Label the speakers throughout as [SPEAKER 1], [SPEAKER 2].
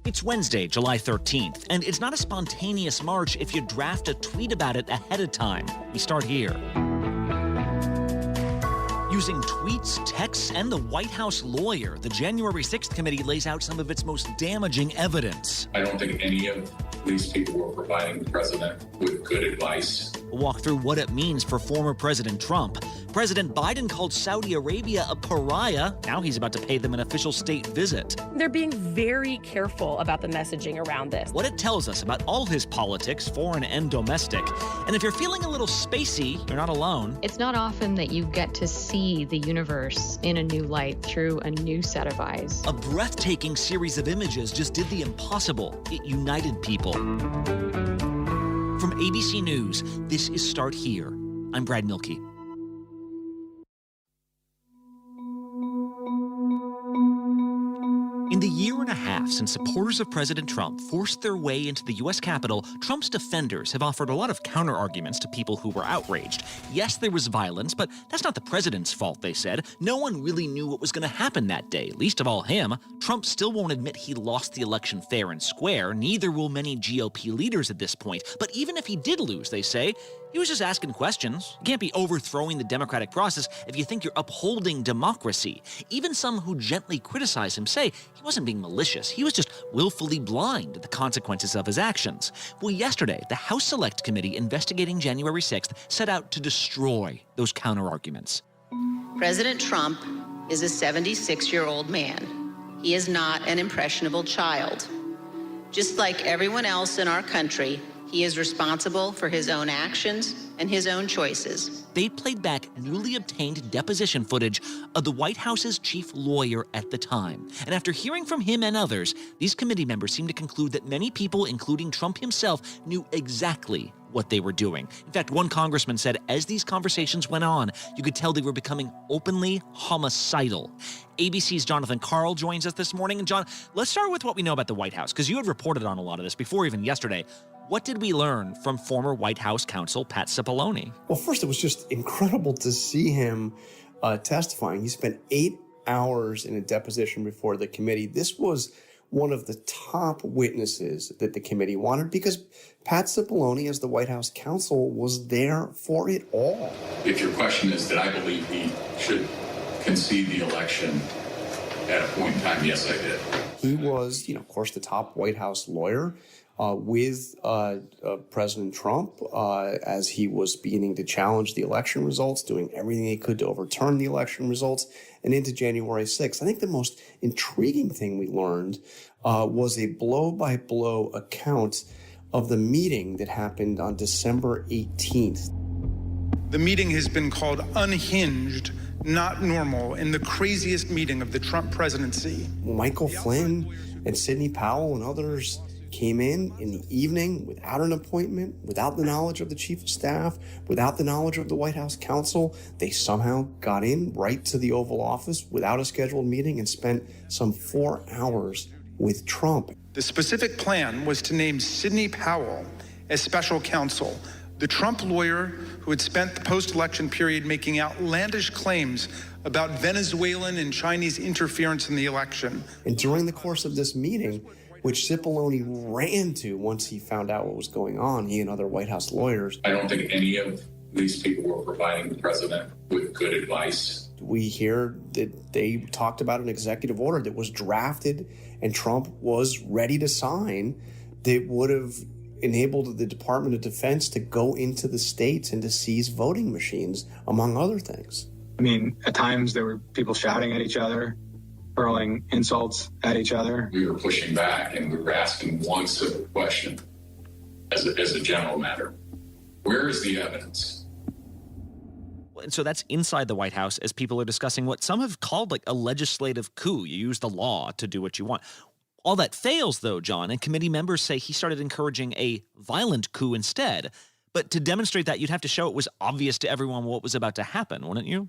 [SPEAKER 1] It's Wednesday, July 13th, and it's not a spontaneous march if you draft a tweet about it ahead of time. We start here. Using tweets, texts, and the White House lawyer, the January 6th committee lays out some of its most damaging evidence.
[SPEAKER 2] I don't think any of these people were providing the president with good advice.
[SPEAKER 1] We'll walk through what it means for former President Trump. President Biden called Saudi Arabia a pariah. Now he's about to pay them an official state visit.
[SPEAKER 3] They're being very careful about the messaging around this.
[SPEAKER 1] What it tells us about all his politics, foreign and domestic. And if you're feeling a little spacey, you're not alone.
[SPEAKER 4] It's not often that you get to see the universe in a new light through a new set of eyes.
[SPEAKER 1] A breathtaking series of images just did the impossible. It united people. From ABC News, this is Start Here. I'm Brad Milkey. In the year and a half since supporters of President Trump forced their way into the U.S. Capitol, Trump's defenders have offered a lot of counter-arguments to people who were outraged. Yes, there was violence, but that's not the president's fault, they said. No one really knew what was going to happen that day, least of all him. Trump still won't admit he lost the election fair and square. Neither will many GOP leaders at this point. But even if he did lose, they say, he was just asking questions. You can't be overthrowing the democratic process if you think you're upholding democracy. Even some who gently criticize him say he wasn't being malicious. He was just willfully blind to the consequences of his actions. Well, yesterday, the House Select Committee investigating January 6th set out to destroy those counter-arguments.
[SPEAKER 5] President Trump is a 76-year-old man. He is not an impressionable child. Just like everyone else in our country, he is responsible for his own actions and his own choices.
[SPEAKER 1] They played back newly obtained deposition footage of the White House's chief lawyer at the time. And after hearing from him and others, these committee members seem to conclude that many people, including Trump himself, knew exactly what they were doing. In fact, one congressman said as these conversations went on, you could tell they were becoming openly homicidal. ABC's Jonathan Karl joins us this morning. And John, let's start with what we know about the White House, because you had reported on a lot of this before even yesterday. What did we learn from former White House counsel Pat Cipollone?
[SPEAKER 6] Well, first, it was just incredible to see him testifying. He spent 8 hours in a deposition before the committee. This was one of the top witnesses that the committee wanted because Pat Cipollone, as the White House counsel, was there for it all.
[SPEAKER 2] If your question is, did I believe he should concede the election at a point in time? Yes, I did.
[SPEAKER 6] He was, of course, the top White House lawyer with President Trump as he was beginning to challenge the election results, doing everything he could to overturn the election results, and into January 6th. I think the most intriguing thing we learned was a blow-by-blow account of the meeting that happened on December 18th.
[SPEAKER 7] The meeting has been called unhinged, not normal, in the craziest meeting of the Trump presidency.
[SPEAKER 6] Michael Flynn and Sidney Powell and others came in the evening without an appointment, without the knowledge of the chief of staff, without the knowledge of the White House counsel. They somehow got in right to the Oval Office without a scheduled meeting and spent some 4 hours with Trump.
[SPEAKER 7] The specific plan was to name Sidney Powell as special counsel, the Trump lawyer who had spent the post-election period making outlandish claims about Venezuelan and Chinese interference in the election.
[SPEAKER 6] And during the course of this meeting, which Cipollone ran to once he found out what was going on, he and other White House lawyers.
[SPEAKER 2] I don't think any of these people were providing the president with good advice.
[SPEAKER 6] We hear that they talked about an executive order that was drafted and Trump was ready to sign that would have enabled the Department of Defense to go into the states and to seize voting machines, among other things.
[SPEAKER 8] I mean, at times there were people shouting at each other, hurling insults at each other.
[SPEAKER 2] We were pushing back and we were asking one simple question as a general matter. Where is the evidence?
[SPEAKER 1] And so that's inside the White House as people are discussing what some have called like a legislative coup. You use the law to do what you want. All that fails, though, John, and committee members say he started encouraging a violent coup instead. But to demonstrate that, you'd have to show it was obvious to everyone what was about to happen, wouldn't you?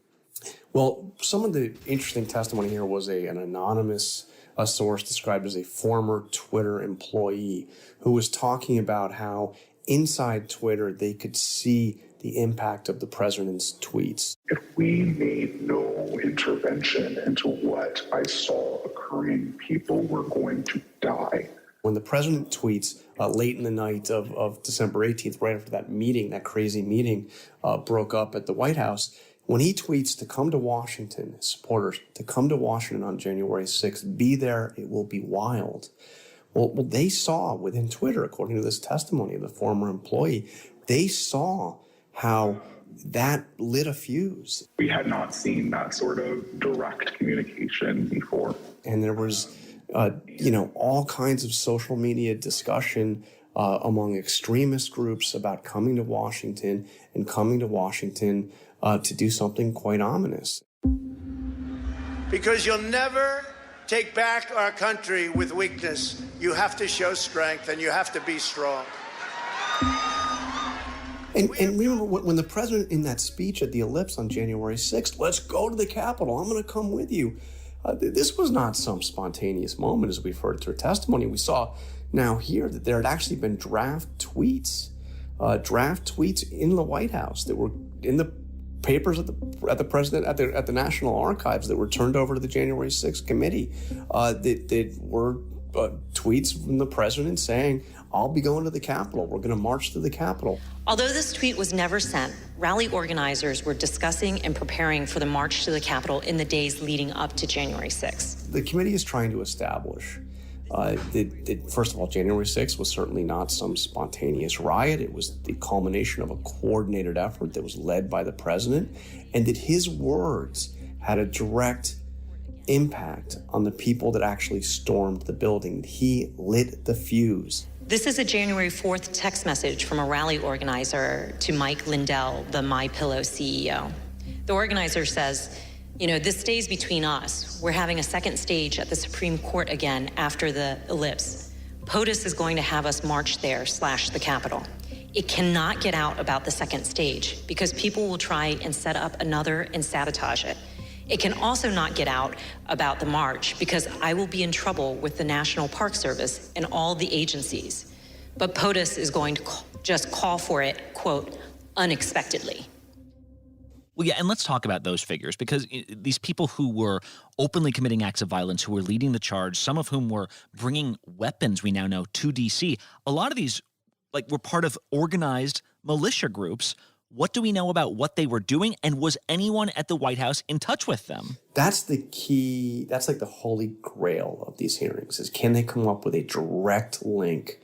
[SPEAKER 6] Well, some of the interesting testimony here was an anonymous source described as a former Twitter employee who was talking about how inside Twitter they could see the impact of the president's tweets.
[SPEAKER 9] If we made no intervention into what I saw occurring, people were going to die.
[SPEAKER 6] When the president tweets late in the night of December 18th, right after that meeting, that crazy meeting broke up at the White House, when he tweets to come to Washington, his supporters, to come to Washington on January 6th, be there, it will be wild. Well, they saw within Twitter, according to this testimony of the former employee, they saw how that lit a fuse.
[SPEAKER 9] We had not seen that sort of direct communication before.
[SPEAKER 6] And there was, all kinds of social media discussion among extremist groups about coming to Washington to do something quite ominous.
[SPEAKER 10] Because you'll never take back our country with weakness. You have to show strength and you have to be strong.
[SPEAKER 6] And remember, when the president in that speech at the Ellipse on January 6th, let's go to the Capitol, I'm going to come with you. This was not some spontaneous moment, as we've heard through testimony. We saw now here that there had actually been draft tweets in the White House that were in the papers at the National Archives that were turned over to the January 6th committee that were tweets from the president saying, I'll be going to the Capitol. We're going to march to the Capitol.
[SPEAKER 11] Although this tweet was never sent, rally organizers were discussing and preparing for the march to the Capitol in the days leading up to January 6th.
[SPEAKER 6] The committee is trying to establish that, first of all, January 6th was certainly not some spontaneous riot. It was the culmination of a coordinated effort that was led by the president, and that his words had a direct impact on the people that actually stormed the building. He lit the fuse.
[SPEAKER 11] This is a January 4th text message from a rally organizer to Mike Lindell, the MyPillow CEO. The organizer says, this stays between us. We're having a second stage at the Supreme Court again after the Ellipse. POTUS is going to have us march there / the Capitol. It cannot get out about the second stage because people will try and set up another and sabotage it. It can also not get out about the march because I will be in trouble with the National Park Service and all the agencies. But POTUS is going to just call for it, quote, unexpectedly.
[SPEAKER 1] Well, yeah, and let's talk about those figures, because these people who were openly committing acts of violence, who were leading the charge, some of whom were bringing weapons, we now know, to D.C., a lot of these were part of organized militia groups. What do we know about what they were doing, and was anyone at the White House in touch with them?
[SPEAKER 6] That's the key. That's like the holy grail of these hearings, is can they come up with a direct link?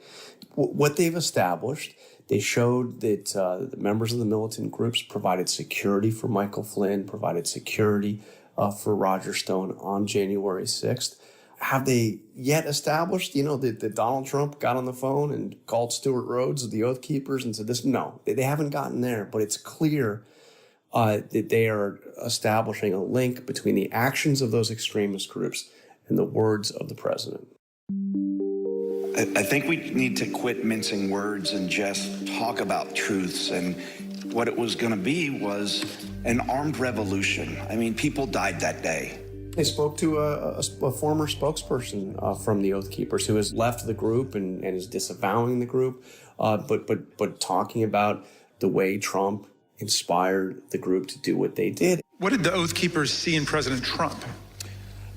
[SPEAKER 6] What they've established, they showed that the members of the militant groups provided security for Michael Flynn, provided security for Roger Stone on January 6th. Have they yet established, that Donald Trump got on the phone and called Stuart Rhodes of the Oath Keepers and said this? No, they haven't gotten there, but it's clear that they are establishing a link between the actions of those extremist groups and the words of the president.
[SPEAKER 12] I think we need to quit mincing words and just talk about truths. And what it was going to be was an armed revolution. I mean, people died that day.
[SPEAKER 6] They spoke to a former spokesperson from the Oath Keepers who has left the group and is disavowing the group, but talking about the way Trump inspired the group to do what they did.
[SPEAKER 7] What did the Oath Keepers see in President Trump?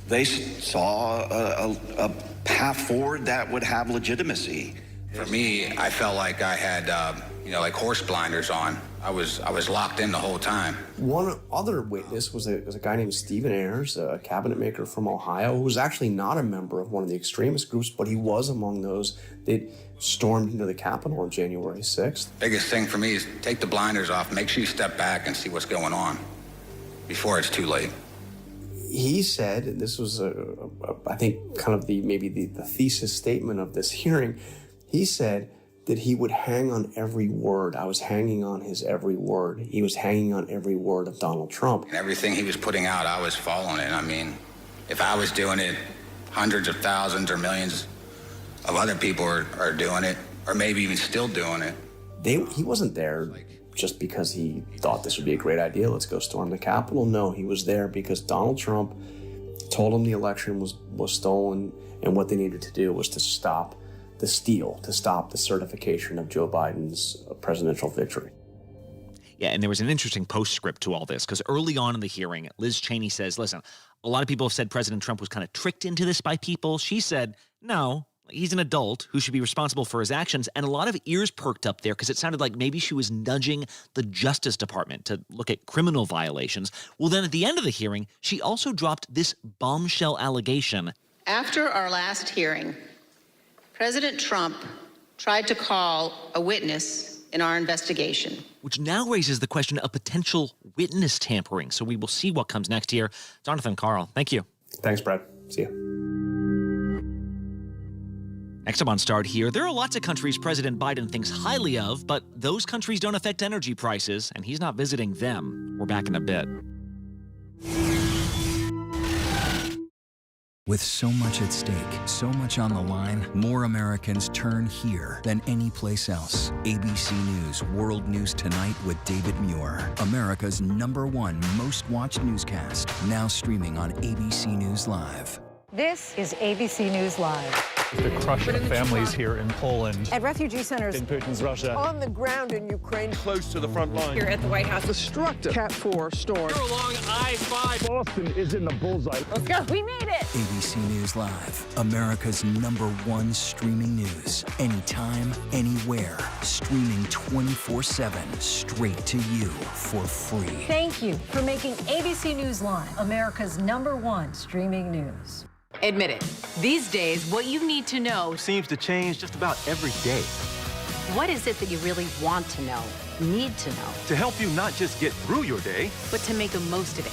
[SPEAKER 12] They saw a path forward that would have legitimacy.
[SPEAKER 13] For me, I felt like I had, like horse blinders on. I was locked in the whole time.
[SPEAKER 6] One other witness was a guy named Stephen Ayers, a cabinet maker from Ohio, who was actually not a member of one of the extremist groups, but he was among those that stormed into the Capitol on January 6th.
[SPEAKER 13] Biggest thing for me is take the blinders off, make sure you step back and see what's going on before it's too late.
[SPEAKER 6] He said, and this was, I think, kind of the thesis statement of this hearing, he said that he would hang on every word. I was hanging on his every word. He was hanging on every word of Donald Trump.
[SPEAKER 13] And everything he was putting out, I was following it. I mean, if I was doing it, hundreds of thousands or millions of other people are doing it, or maybe even still doing it.
[SPEAKER 6] He wasn't there just because he thought this would be a great idea. Let's go storm the Capitol. No, he was there because Donald Trump told him the election was stolen, and what they needed to do was to stop the steal, to stop the certification of Joe Biden's presidential victory.
[SPEAKER 1] Yeah, and there was an interesting postscript to all this, because early on in the hearing, Liz Cheney says, listen, a lot of people have said President Trump was kind of tricked into this by people. She said, no, He's an adult who should be responsible for his actions, and a lot of ears perked up there because it sounded like maybe she was nudging the Justice Department to look at criminal violations. Well, then at the end of the hearing, she also dropped this bombshell allegation.
[SPEAKER 5] After our last hearing, President Trump tried to call a witness in our investigation,
[SPEAKER 1] which now raises the question of potential witness tampering. So we will see what comes next here. Jonathan, Carl, thank you.
[SPEAKER 6] Thanks, Brad. See you.
[SPEAKER 1] Next up on Start here, there are lots of countries President Biden thinks highly of, but those countries don't affect energy prices, and he's not visiting them. We're back in a bit.
[SPEAKER 14] With so much at stake, so much on the line, more Americans turn here than any place else. ABC News World News Tonight with David Muir, America's #1 most watched newscast, now streaming on ABC News Live.
[SPEAKER 15] This is ABC News Live.
[SPEAKER 16] The crush of families here in Poland.
[SPEAKER 15] At refugee centers.
[SPEAKER 16] In Putin's Russia.
[SPEAKER 17] On the ground in Ukraine.
[SPEAKER 16] Close to the front line.
[SPEAKER 15] Here at the White House.
[SPEAKER 17] Destructive Cat 4 storm.
[SPEAKER 16] Here along I-5.
[SPEAKER 17] Boston is in the bullseye.
[SPEAKER 15] Let's go. We made it.
[SPEAKER 14] ABC News Live, America's #1 streaming news. Anytime, anywhere. Streaming 24/7, straight to you for free.
[SPEAKER 15] Thank you for making ABC News Live America's #1 streaming news.
[SPEAKER 18] Admit it, these days, what you need to know
[SPEAKER 16] seems to change just about every day.
[SPEAKER 18] What is it that you really want to know, need to know?
[SPEAKER 16] To help you not just get through your day,
[SPEAKER 18] but to make the most of it.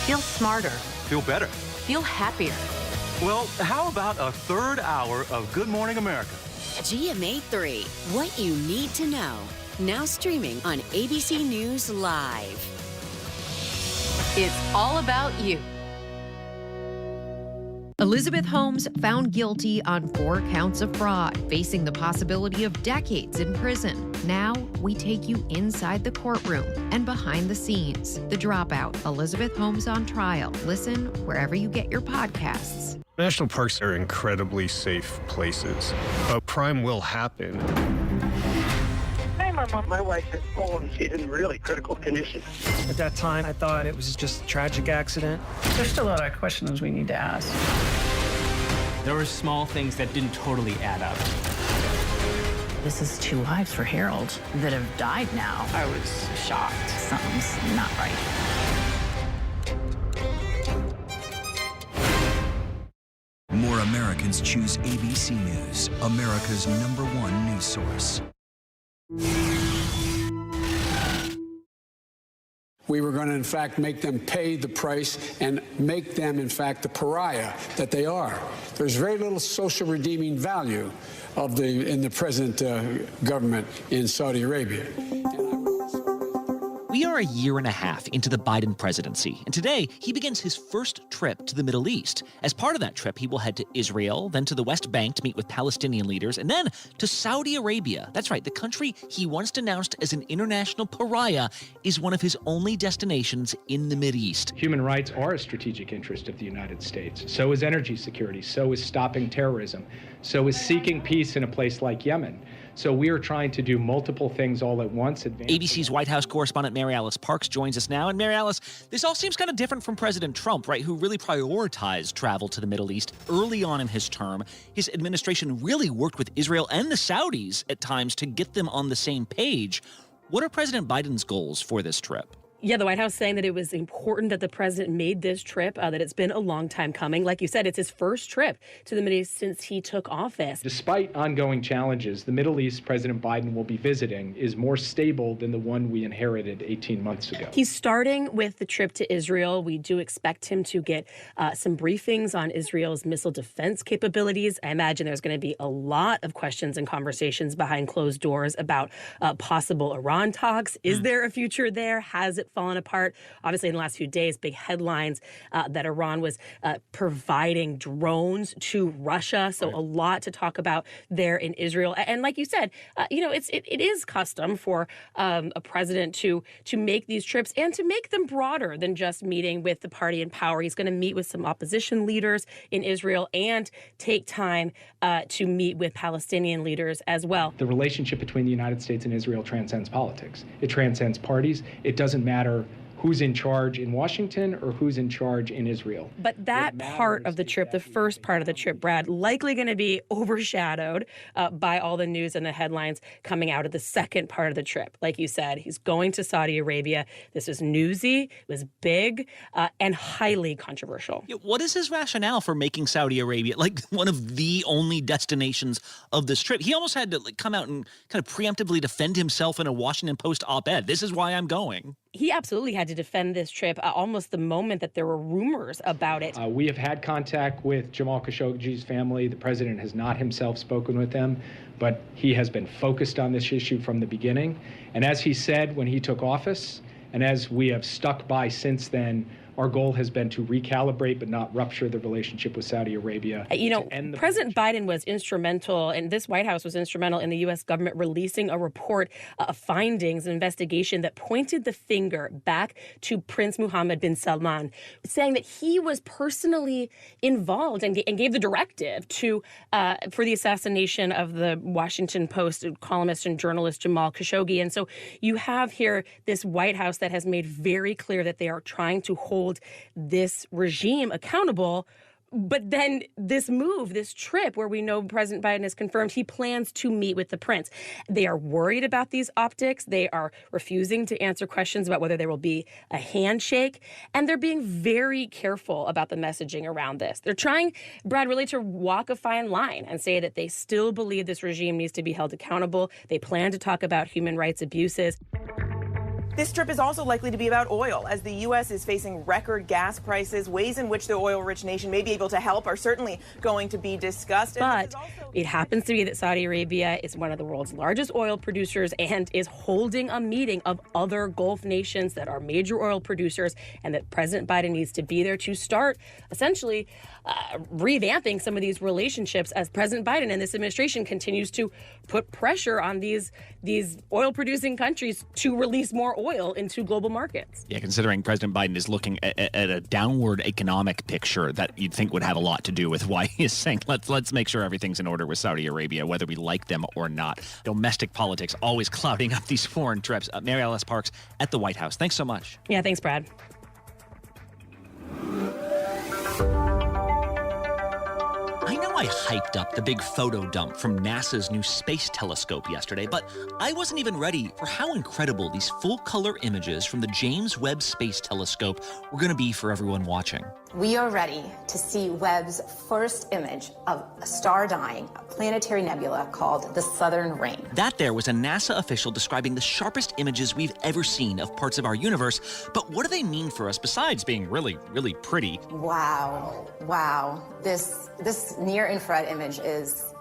[SPEAKER 18] Feel smarter.
[SPEAKER 16] Feel better.
[SPEAKER 18] Feel happier.
[SPEAKER 16] Well, how about a third hour of Good Morning America?
[SPEAKER 19] GMA 3, what you need to know. Now streaming on ABC News Live.
[SPEAKER 18] It's all about you.
[SPEAKER 20] Elizabeth Holmes found guilty on 4 counts of fraud, facing the possibility of decades in prison. Now, we take you inside the courtroom and behind the scenes. The Dropout, Elizabeth Holmes on Trial. Listen wherever you get your podcasts.
[SPEAKER 21] National parks are incredibly safe places, but crime will happen.
[SPEAKER 17] Hey, Mama. My wife has fallen. She's in really critical condition.
[SPEAKER 22] At that time, I thought it was just a tragic accident.
[SPEAKER 23] There's still a lot of questions we need to ask.
[SPEAKER 24] There were small things that didn't totally add up.
[SPEAKER 23] This is 2 lives for Harold that have died now. I was shocked. Something's not right.
[SPEAKER 14] More Americans choose ABC News, America's #1 news source.
[SPEAKER 25] We were going to, in fact, make them pay the price and make them, in fact, the pariah that they are. There's very little social redeeming value in the present government in Saudi Arabia.
[SPEAKER 1] We are a year and a half into the Biden presidency, and today he begins his first trip to the Middle East. As part of that trip, he will head to Israel, then to the West Bank to meet with Palestinian leaders, and then to Saudi Arabia. That's right, the country he once denounced as an international pariah is one of his only destinations in the Mideast.
[SPEAKER 26] Human rights are a strategic interest of the United States. So is energy security. So is stopping terrorism. So is seeking peace in a place like Yemen. So we are trying to do multiple things all at once.
[SPEAKER 1] ABC's White House correspondent Mary Alice Parks joins us now. And Mary Alice, this all seems kind of different from President Trump, right, who really prioritized travel to the Middle East early on in his term. His administration really worked with Israel and the Saudis at times to get them on the same page. What are President Biden's goals for this trip?
[SPEAKER 3] Yeah, the White House saying that it was important that the president made this trip, that it's been a long time coming. Like you said, it's his first trip to the Middle East since he took office.
[SPEAKER 26] Despite ongoing challenges, the Middle East President Biden will be visiting is more stable than the one we inherited 18 months ago.
[SPEAKER 3] He's starting with the trip to Israel. We do expect him to get some briefings on Israel's missile defense capabilities. I imagine there's going to be a lot of questions and conversations behind closed doors about possible Iran talks. Is there a future there? Has it fallen apart? Obviously, in the last few days, big headlines that Iran was providing drones to Russia. So a lot to talk about there in Israel. And like you said, it is custom for a president to make these trips and to make them broader than just meeting with the party in power. He's going to meet with some opposition leaders in Israel and take time to meet with Palestinian leaders as well.
[SPEAKER 26] The relationship between the United States and Israel transcends politics. It transcends parties. It doesn't matter who's in charge in Washington or who's in charge in Israel.
[SPEAKER 3] But that part of the trip, the first part of the trip, Brad, likely going to be overshadowed by all the news and the headlines coming out of the second part of the trip. Like you said, he's going to Saudi Arabia. This was newsy, it was big, and highly controversial.
[SPEAKER 1] Yeah, what is his rationale for making Saudi Arabia like one of the only destinations of this trip? He almost had to come out and kind of preemptively defend himself in a Washington Post op-ed. This is why I'm going.
[SPEAKER 3] He absolutely had to defend this trip almost the moment that there were rumors about it.
[SPEAKER 26] We have had contact with Jamal Khashoggi's family. The president has not himself spoken with them, but he has been focused on this issue from the beginning. And as he said when he took office, and as we have stuck by since then, our goal has been to recalibrate but not rupture the relationship with Saudi Arabia.
[SPEAKER 3] You know, President Biden was instrumental, and this White House was instrumental in the U.S. government releasing a report of findings, an investigation that pointed the finger back to Prince Mohammed bin Salman, saying that he was personally involved and gave the directive to for the assassination of the Washington Post columnist and journalist Jamal Khashoggi. And so you have here this White House that has made very clear that they are trying to hold this regime accountable. But then this move, this trip where we know President Biden has confirmed he plans to meet with the prince. They are worried about these optics. They are refusing to answer questions about whether there will be a handshake. And they're being very careful about the messaging around this. They're trying, Brad, really to walk a fine line and say that they still believe this regime needs to be held accountable. They plan to talk about human rights abuses.
[SPEAKER 2] This trip is also likely to be about oil, as the U.S. is facing record gas prices. Ways in which the oil-rich nation may be able to help are certainly going to be discussed.
[SPEAKER 3] But it happens to be that Saudi Arabia is one of the world's largest oil producers and is holding a meeting of other Gulf nations that are major oil producers, and that President Biden needs to be there to start essentially revamping some of these relationships as President Biden and this administration continues to put pressure on these oil-producing countries to release more oil into global markets.
[SPEAKER 1] Yeah, considering President Biden is looking at a downward economic picture that you'd think would have a lot to do with why he is saying, let's make sure everything's in order with Saudi Arabia, whether we like them or not. Domestic politics always clouding up these foreign trips. Mary Alice Parks at the White House. Thanks so much.
[SPEAKER 3] Yeah, thanks, Brad.
[SPEAKER 1] I know I hyped up the big photo dump from NASA's new space telescope yesterday, but I wasn't even ready for how incredible these full-color images from the James Webb Space Telescope were going to be for everyone watching.
[SPEAKER 4] We are ready to see Webb's first image of a star dying, a planetary nebula called the Southern Ring.
[SPEAKER 1] That there was a NASA official describing the sharpest images we've ever seen of parts of our universe. But what do they mean for us besides being really, really pretty?
[SPEAKER 4] Wow. This near-infrared image is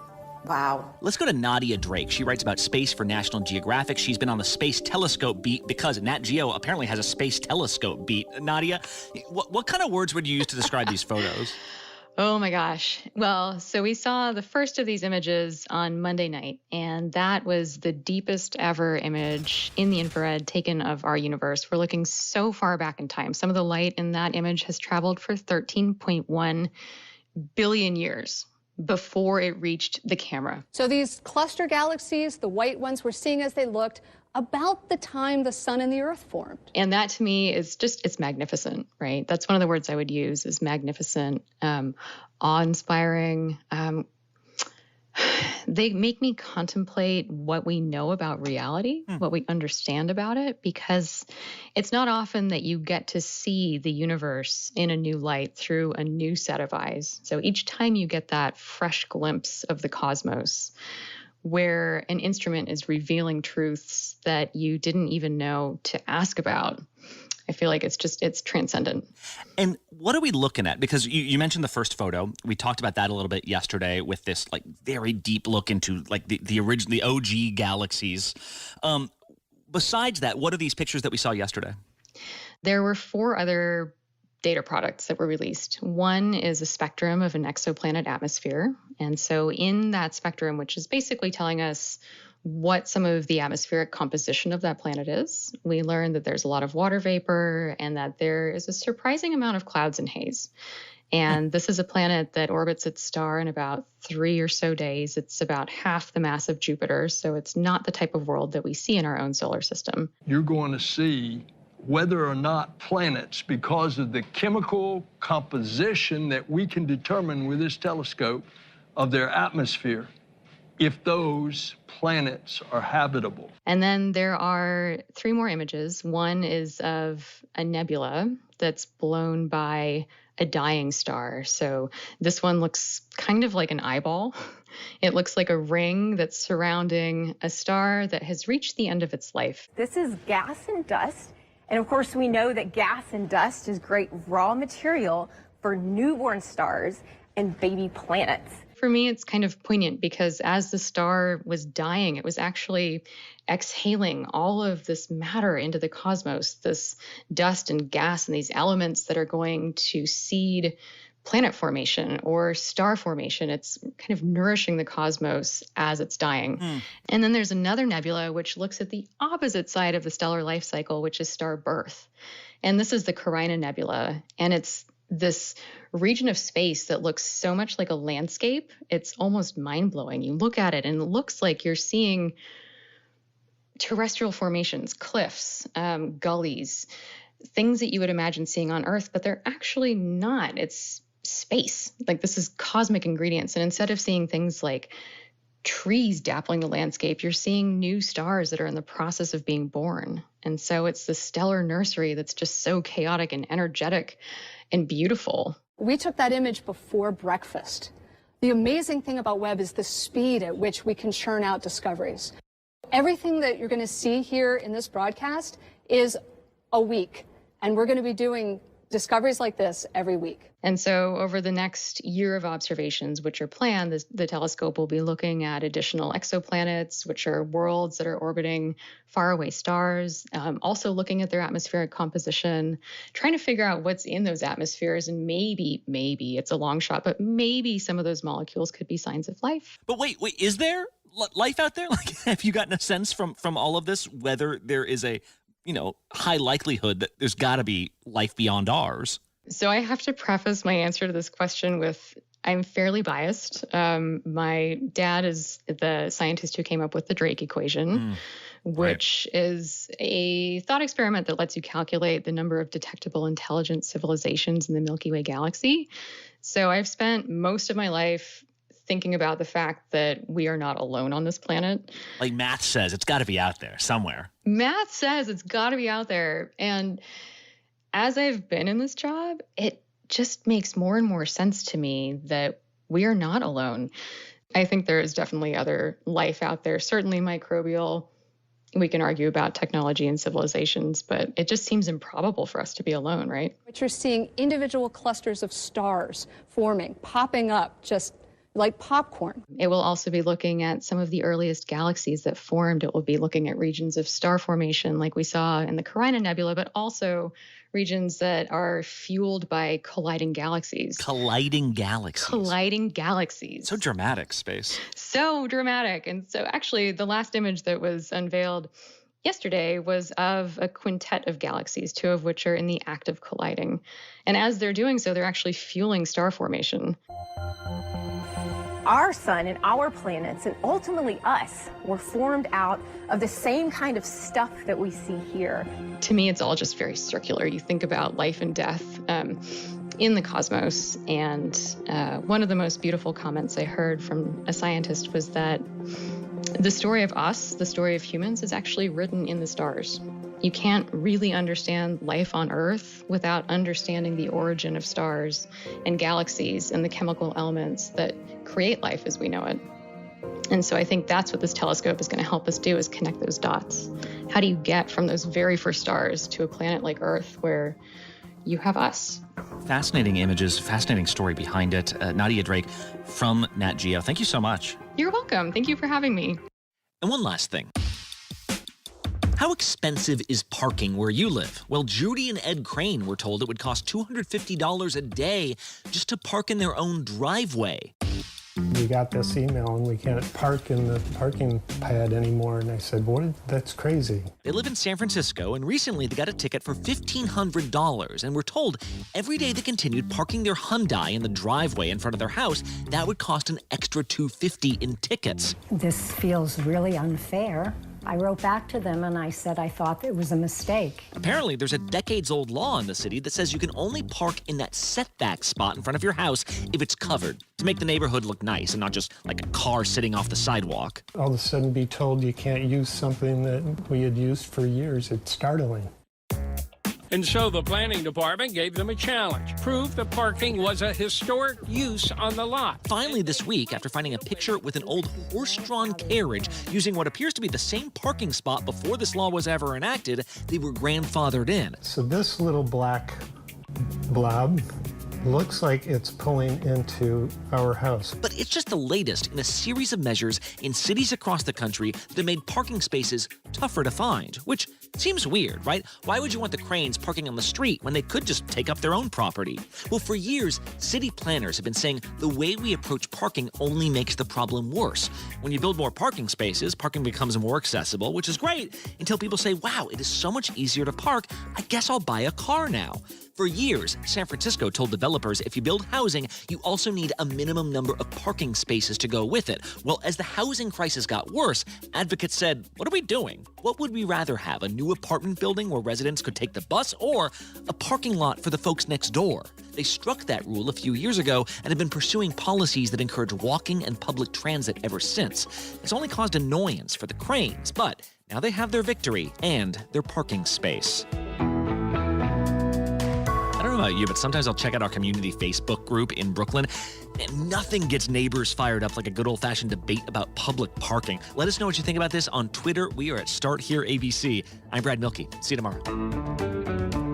[SPEAKER 4] wow.
[SPEAKER 1] Let's go to Nadia Drake. She writes about space for National Geographic. She's been on the Space Telescope beat because Nat Geo apparently has a Space Telescope beat. Nadia, what kind of words would you use to describe these photos?
[SPEAKER 8] Oh my gosh. Well, so we saw the first of these images on Monday night, and that was the deepest ever image in the infrared taken of our universe. We're looking so far back in time. Some of the light in that image has traveled for 13.1 billion years before it reached the camera.
[SPEAKER 9] So these cluster galaxies, the white ones we're seeing as they looked, about the time the sun and the earth formed.
[SPEAKER 8] And that to me is just, it's magnificent, right? That's one of the words I would use is magnificent, awe-inspiring. They make me contemplate what we know about reality, what we understand about it, because it's not often that you get to see the universe in a new light through a new set of eyes. So each time you get that fresh glimpse of the cosmos, where an instrument is revealing truths that you didn't even know to ask about, I feel like it's transcendent. And
[SPEAKER 1] what are we looking at? Because you mentioned the first photo. We talked about that a little bit yesterday with this like very deep look into like the original, the OG galaxies. Besides that, what are these pictures that we saw yesterday?
[SPEAKER 8] There were 4 other data products that were released. One is a spectrum of an exoplanet atmosphere. And so in that spectrum, which is basically telling us what some of the atmospheric composition of that planet is, we learned that there's a lot of water vapor and that there is a surprising amount of clouds and haze. And this is a planet that orbits its star in about 3 or so days. It's about half the mass of Jupiter, so it's not the type of world that we see in our own solar system.
[SPEAKER 10] You're going to see
[SPEAKER 5] whether or not planets, because of the chemical composition that we can determine with this telescope of their atmosphere, if those planets are habitable.
[SPEAKER 8] And then there are 3 more images. One is of a nebula that's blown by a dying star. So this one looks kind of like an eyeball. It looks like a ring that's surrounding a star that has reached the end of its life.
[SPEAKER 7] This is gas and dust. And of course, we know that gas and dust is great raw material for newborn stars and baby planets.
[SPEAKER 8] For me, it's kind of poignant because as the star was dying, it was actually exhaling all of this matter into the cosmos, this dust and gas and these elements that are going to seed planet formation or star formation. It's kind of nourishing the cosmos as it's dying. And then there's another nebula which looks at the opposite side of the stellar life cycle, which is star birth. And this is the Carina Nebula. And it's this region of space that looks so much like a landscape. It's almost mind-blowing. You look at it and it looks like you're seeing terrestrial formations, cliffs, gullies, things that you would imagine seeing on Earth, but they're actually not. It's space. Like, this is cosmic ingredients. And instead of seeing things like trees dappling the landscape, you're seeing new stars that are in the process of being born. And so it's the stellar nursery that's just so chaotic and energetic and beautiful.
[SPEAKER 9] We took that image before breakfast. The amazing thing about Webb is the speed at which we can churn out discoveries. Everything that you're going to see here in this broadcast is a week, and we're going to be doing discoveries like this every week.
[SPEAKER 8] And so over the next year of observations, which are planned, the telescope will be looking at additional exoplanets, which are worlds that are orbiting faraway stars, also looking at their atmospheric composition, trying to figure out what's in those atmospheres. And maybe it's a long shot, but maybe some of those molecules could be signs of life.
[SPEAKER 1] But wait, is there life out there? Like, have you gotten a sense from all of this whether there is a high likelihood that there's got to be life beyond ours?
[SPEAKER 8] So I have to preface my answer to this question with I'm fairly biased. My dad is the scientist who came up with the Drake equation, which is a thought experiment that lets you calculate the number of detectable intelligent civilizations in the Milky Way galaxy. So I've spent most of my life thinking about the fact that we are not alone on this planet.
[SPEAKER 1] Like math says, it's got to be out there somewhere.
[SPEAKER 8] Math says it's got to be out there. And as I've been in this job, it just makes more and more sense to me that we are not alone. I think there is definitely other life out there, certainly microbial. We can argue about technology and civilizations, but it just seems improbable for us to be alone, right?
[SPEAKER 9] But you're seeing individual clusters of stars forming, popping up, just like popcorn.
[SPEAKER 8] It will also be looking at some of the earliest galaxies that formed. It will be looking at regions of star formation like we saw in the Carina Nebula, but also regions that are fueled by colliding galaxies.
[SPEAKER 1] Colliding galaxies.
[SPEAKER 8] Colliding galaxies.
[SPEAKER 1] So dramatic, space.
[SPEAKER 8] So dramatic. And so actually the last image that was unveiled yesterday was of a quintet of galaxies, 2 of which are in the act of colliding. And as they're doing so, they're actually fueling star formation.
[SPEAKER 7] Our sun and our planets, and ultimately us, were formed out of the same kind of stuff that we see here.
[SPEAKER 8] To me, it's all just very circular. You think about life and death in the cosmos. And one of the most beautiful comments I heard from a scientist was that the story of us, the story of humans, is actually written in the stars. You can't really understand life on Earth without understanding the origin of stars and galaxies and the chemical elements that create life as we know it. And so I think that's what this telescope is going to help us do, is connect those dots. How do you get from those very first stars to a planet like Earth where you have us?
[SPEAKER 1] Fascinating images, fascinating story behind it. Nadia Drake from Nat Geo. Thank you so much.
[SPEAKER 8] You're welcome. Thank you for having me.
[SPEAKER 1] And one last thing. How expensive is parking where you live? Well, Judy and Ed Crane were told it would cost $250 a day just to park in their own driveway.
[SPEAKER 10] We got this email and we can't park in the parking pad anymore. And I said, that's crazy.
[SPEAKER 1] They live in San Francisco, and recently they got a ticket for $1,500 and were told every day they continued parking their Hyundai in the driveway in front of their house, that would cost an extra $250 in tickets.
[SPEAKER 11] This feels really unfair.
[SPEAKER 6] I wrote back to them and I said I thought it was a mistake.
[SPEAKER 1] Apparently, there's a decades-old law in the city that says you can only park in that setback spot in front of your house if it's covered, to make the neighborhood look nice and not just like a car sitting off the sidewalk.
[SPEAKER 10] All of a sudden be told you can't use something that we had used for years, it's startling.
[SPEAKER 11] And so the planning department gave them a challenge. Prove the parking was a historic use on the lot.
[SPEAKER 1] Finally this week, after finding a picture with an old horse-drawn carriage using what appears to be the same parking spot before this law was ever enacted, they were grandfathered in.
[SPEAKER 10] So this little black blob looks like it's pulling into our house.
[SPEAKER 1] But it's just the latest in a series of measures in cities across the country that made parking spaces tougher to find, which seems weird, right? Why would you want the cranes parking on the street when they could just take up their own property? Well, for years, city planners have been saying the way we approach parking only makes the problem worse. When you build more parking spaces, parking becomes more accessible, which is great, until people say, wow, it is so much easier to park, I guess I'll buy a car now. For years, San Francisco told developers if you build housing, you also need a minimum number of parking spaces to go with it. Well, as the housing crisis got worse, advocates said, what are we doing? What would we rather have, a new apartment building where residents could take the bus, or a parking lot for the folks next door? They struck that rule a few years ago and have been pursuing policies that encourage walking and public transit ever since. It's only caused annoyance for the cranes, but now they have their victory and their parking space. I don't know about you, but sometimes I'll check out our community Facebook group in Brooklyn, and nothing gets neighbors fired up like a good old-fashioned debate about public parking. Let us know what you think about this on Twitter. We are at Start Here ABC. I'm Brad Milkey. See you tomorrow.